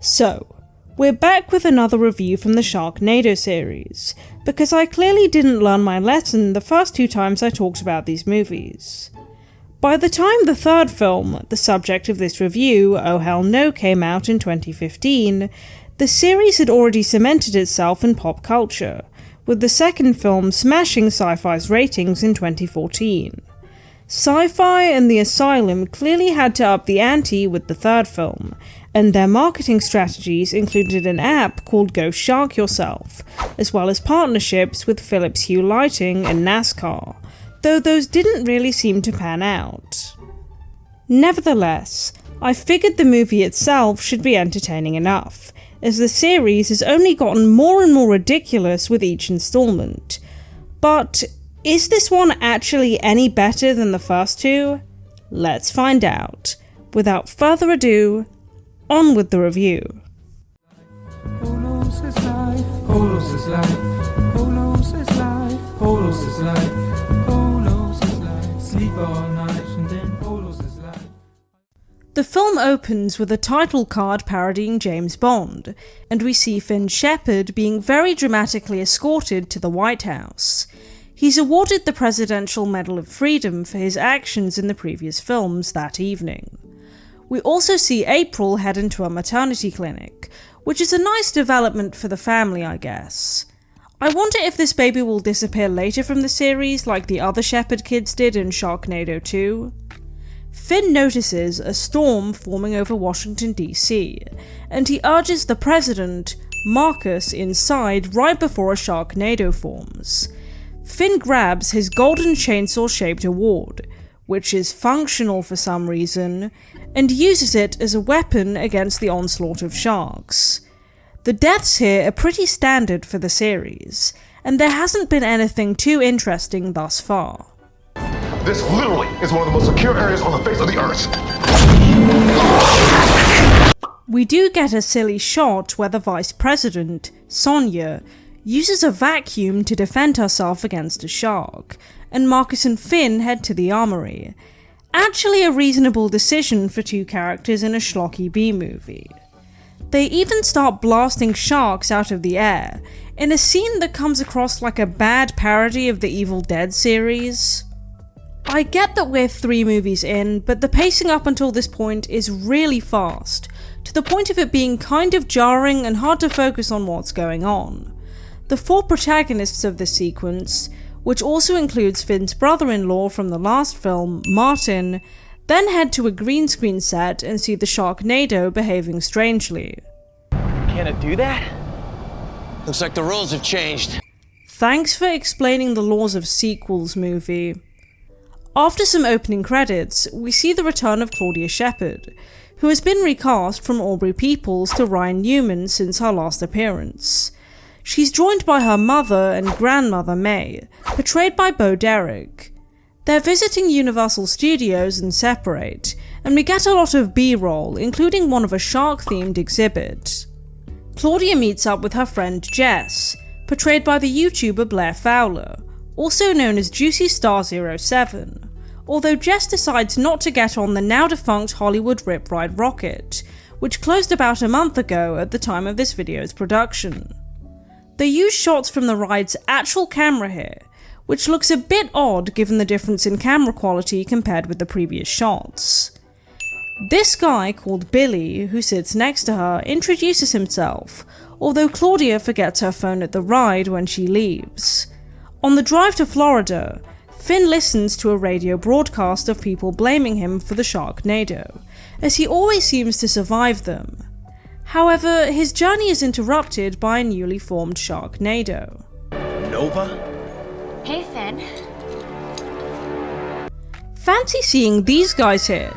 So, we're back with another review from the Sharknado series, because I clearly didn't learn my lesson the first 2 times I talked about these movies. By the time the third film, the subject of this review, Oh Hell No, came out in 2015, the series had already cemented itself in pop culture, with the second film smashing Syfy's ratings in 2014. Syfy and The Asylum clearly had to up the ante with the third film, and their marketing strategies included an app called Go Shark Yourself, as well as partnerships with Philips Hue Lighting and NASCAR, though those didn't really seem to pan out. Nevertheless, I figured the movie itself should be entertaining enough, as the series has only gotten more and more ridiculous with each installment. But is this one actually any better than the first 2? Let's find out. Without further ado, on with the review. Polos is life, Polos is life, Polos is life, Polos is life, Polos is life, sleep all night and then Polos is life. The film opens with a title card parodying James Bond, and we see Finn Shepard being very dramatically escorted to the White House. He's awarded the Presidential Medal of Freedom for his actions in the previous films that evening. We also see April head into a maternity clinic, which is a nice development for the family, I guess. I wonder if this baby will disappear later from the series like the other Shepard kids did in Sharknado 2. Finn notices a storm forming over Washington DC, and he urges the president, Marcus, inside right before a Sharknado forms. Finn grabs his golden chainsaw-shaped award, which is functional for some reason, and uses it as a weapon against the onslaught of sharks. The deaths here are pretty standard for the series, and there hasn't been anything too interesting thus far. This literally is one of the most secure areas on the face of the earth. We do get a silly shot where the vice president, Sonya, uses a vacuum to defend herself against a shark, and Marcus and Finn head to the armory. Actually a reasonable decision for 2 characters in a schlocky B-movie. They even start blasting sharks out of the air, in a scene that comes across like a bad parody of the Evil Dead series. I get that we're 3 movies in, but the pacing up until this point is really fast, to the point of it being kind of jarring and hard to focus on what's going on. The 4 protagonists of this sequence, which also includes Finn's brother-in-law from the last film, Martin, then head to a green screen set and see the Sharknado behaving strangely. Can it do that? Looks like the rules have changed. Thanks for explaining the laws of sequels, movie. After some opening credits, we see the return of Claudia Shepard, who has been recast from Aubrey Peoples to Ryan Newman since her last appearance. She's joined by her mother and grandmother May, portrayed by Bo Derek. They're visiting Universal Studios and separate, and we get a lot of B-roll, including one of a shark-themed exhibit. Claudia meets up with her friend Jess, portrayed by the YouTuber Blair Fowler, also known as Juicy Star 07, although Jess decides not to get on the now-defunct Hollywood Rip Ride rocket, which closed about a month ago at the time of this video's production. They use shots from the ride's actual camera here, which looks a bit odd given the difference in camera quality compared with the previous shots. This guy called Billy, who sits next to her, introduces himself, although Claudia forgets her phone at the ride when she leaves. On the drive to Florida, Finn listens to a radio broadcast of people blaming him for the Sharknado, as he always seems to survive them. However, his journey is interrupted by a newly formed Sharknado. Nova? Hey, Finn. Fancy seeing these guys here.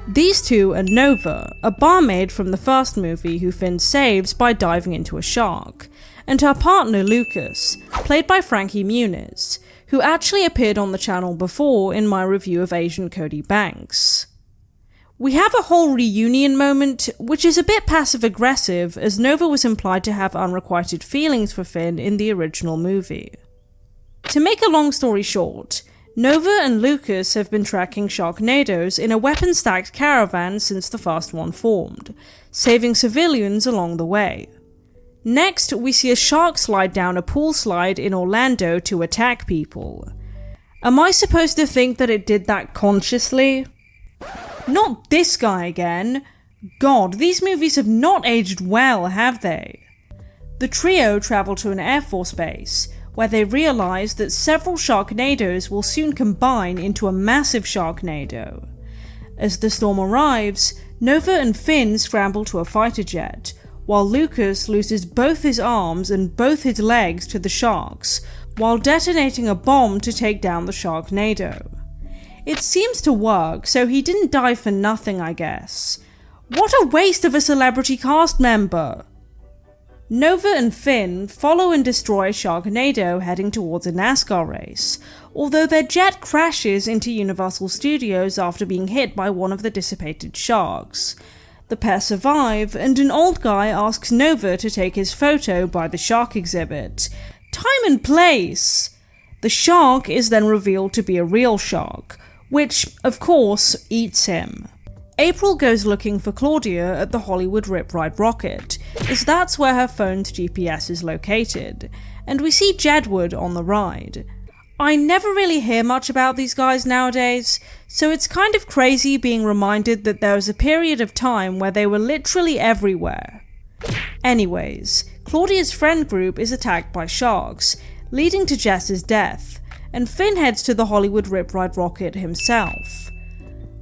These 2 are Nova, a barmaid from the first movie who Finn saves by diving into a shark, and her partner Lucas, played by Frankie Muniz, who actually appeared on the channel before in my review of Asian Cody Banks. We have a whole reunion moment, which is a bit passive-aggressive, as Nova was implied to have unrequited feelings for Finn in the original movie. To make a long story short, Nova and Lucas have been tracking Sharknadoes in a weapon-stacked caravan since the first one formed, saving civilians along the way. Next, we see a shark slide down a pool slide in Orlando to attack people. Am I supposed to think that it did that consciously? Not this guy again! God, these movies have not aged well, have they? The trio travel to an Air Force base, where they realise that several Sharknadoes will soon combine into a massive Sharknado. As the storm arrives, Nova and Finn scramble to a fighter jet, while Lucas loses both his arms and both his legs to the sharks, while detonating a bomb to take down the Sharknado. It seems to work, so he didn't die for nothing, I guess. What a waste of a celebrity cast member! Nova and Finn follow and destroy Sharknado heading towards a NASCAR race, although their jet crashes into Universal Studios after being hit by one of the dissipated sharks. The pair survive, and an old guy asks Nova to take his photo by the shark exhibit. Time and place! The shark is then revealed to be a real shark, which, of course, eats him. April goes looking for Claudia at the Hollywood Rip Ride rocket, as that's where her phone's GPS is located, and we see Jedward on the ride. I never really hear much about these guys nowadays, so it's kind of crazy being reminded that there was a period of time where they were literally everywhere. Anyways, Claudia's friend group is attacked by sharks, leading to Jess's death, and Finn heads to the Hollywood Rip Ride rocket himself.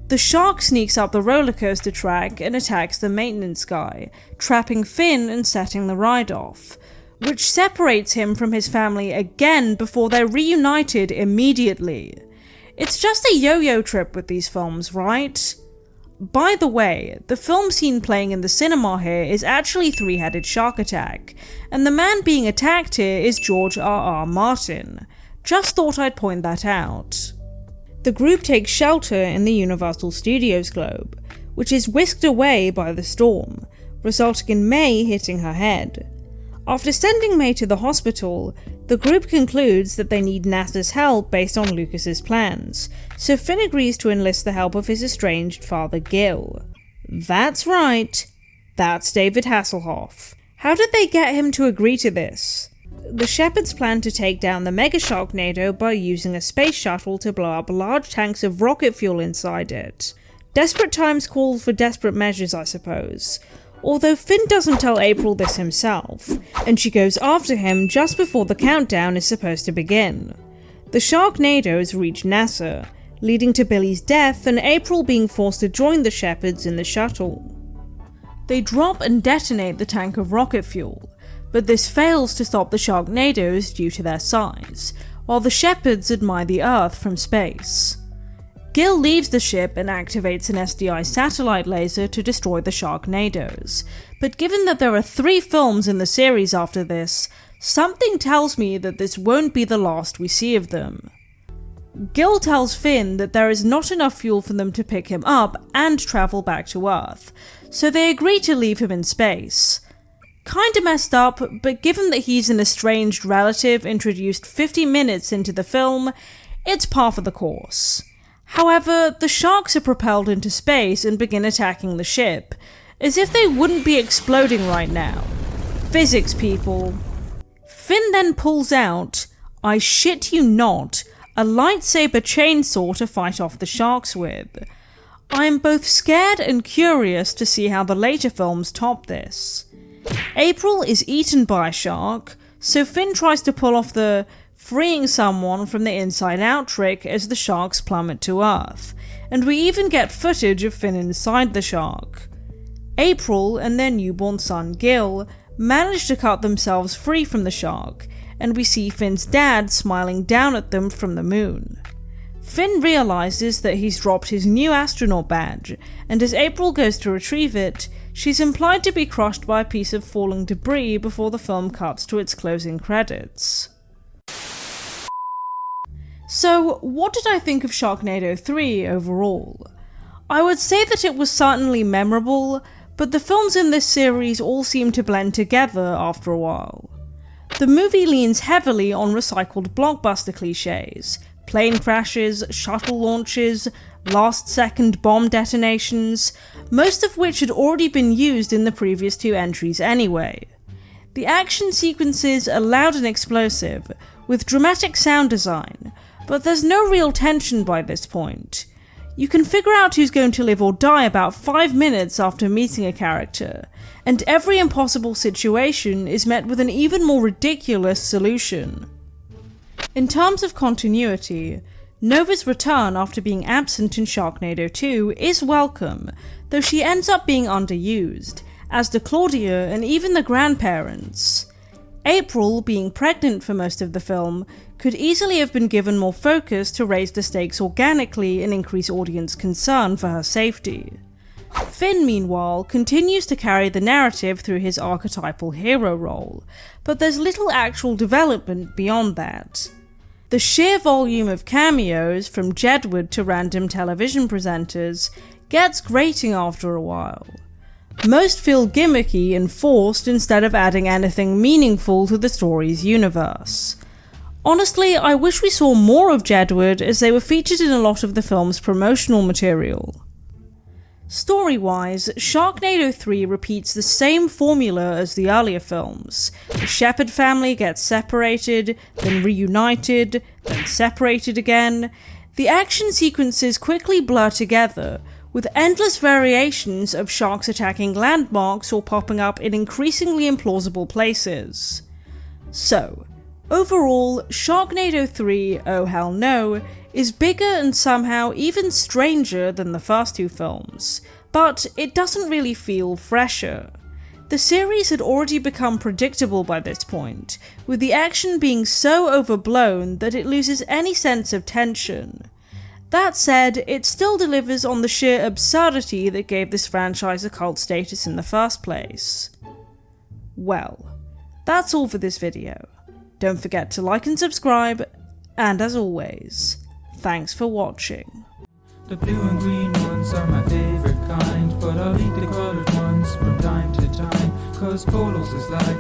The shark sneaks up the roller coaster track and attacks the maintenance guy, trapping Finn and setting the ride off, which separates him from his family again before they're reunited immediately. It's just a yo-yo trip with these films, right? By the way, the film scene playing in the cinema here is actually Three-Headed Shark Attack, and the man being attacked here is George R.R. Martin. Just thought I'd point that out. The group takes shelter in the Universal Studios globe, which is whisked away by the storm, resulting in May hitting her head. After sending May to the hospital, the group concludes that they need NASA's help based on Lucas's plans, so Finn agrees to enlist the help of his estranged father Gil. That's right, that's David Hasselhoff. How did they get him to agree to this? The Shepherds plan to take down the Mega Sharknado by using a space shuttle to blow up large tanks of rocket fuel inside it. Desperate times call for desperate measures, I suppose. Although Finn doesn't tell April this himself, and she goes after him just before the countdown is supposed to begin. The Sharknadoes reach NASA, leading to Billy's death and April being forced to join the Shepherds in the shuttle. They drop and detonate the tank of rocket fuel, but this fails to stop the Sharknadoes due to their size, while the Shepherds admire the Earth from space. Gil leaves the ship and activates an SDI satellite laser to destroy the Sharknadoes, but given that there are 3 films in the series after this, something tells me that this won't be the last we see of them. Gil tells Finn that there is not enough fuel for them to pick him up and travel back to Earth, so they agree to leave him in space. Kinda messed up, but given that he's an estranged relative introduced 50 minutes into the film, it's par for the course. However, the sharks are propelled into space and begin attacking the ship, as if they wouldn't be exploding right now. Physics, people. Finn then pulls out, I shit you not, a lightsaber chainsaw to fight off the sharks with. I am both scared and curious to see how the later films top this. April is eaten by a shark, so Finn tries to pull off the freeing someone from the inside out trick as the sharks plummet to Earth, and we even get footage of Finn inside the shark. April and their newborn son Gil manage to cut themselves free from the shark, and we see Finn's dad smiling down at them from the moon. Finn realizes that he's dropped his new astronaut badge, and as April goes to retrieve it, she's implied to be crushed by a piece of falling debris before the film cuts to its closing credits. So, what did I think of Sharknado 3 overall? I would say that it was certainly memorable, but the films in this series all seem to blend together after a while. The movie leans heavily on recycled blockbuster cliches, plane crashes, shuttle launches, last-second bomb detonations, most of which had already been used in the previous 2 entries anyway. The action sequences are loud and explosive, with dramatic sound design, but there's no real tension by this point. You can figure out who's going to live or die about 5 minutes after meeting a character, and every impossible situation is met with an even more ridiculous solution. In terms of continuity, Nova's return after being absent in Sharknado 2 is welcome, though she ends up being underused, as do Claudia and even the grandparents. April, being pregnant for most of the film, could easily have been given more focus to raise the stakes organically and increase audience concern for her safety. Finn, meanwhile, continues to carry the narrative through his archetypal hero role, but there's little actual development beyond that. The sheer volume of cameos, from Jedward to random television presenters, gets grating after a while. Most feel gimmicky and forced instead of adding anything meaningful to the story's universe. Honestly, I wish we saw more of Jedward, as they were featured in a lot of the film's promotional material. Story-wise, Sharknado 3 repeats the same formula as the earlier films. The Shepherd family gets separated, then reunited, then separated again. The action sequences quickly blur together, with endless variations of sharks attacking landmarks or popping up in increasingly implausible places. So, overall, Sharknado 3, Oh Hell No, is bigger and somehow even stranger than the first 2 films, but it doesn't really feel fresher. The series had already become predictable by this point, with the action being so overblown that it loses any sense of tension. That said, it still delivers on the sheer absurdity that gave this franchise a cult status in the first place. Well, that's all for this video. Don't forget to like and subscribe, and as always, thanks for watching. The blue and green ones are my favorite kind, but I'll eat the colored ones from time to time. Cause Polos is life,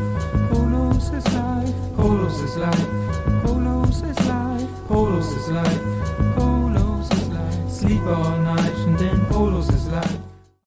Polos is life, Polos is life, Polos is life, Polos is life, Polos is life. Sleep all night.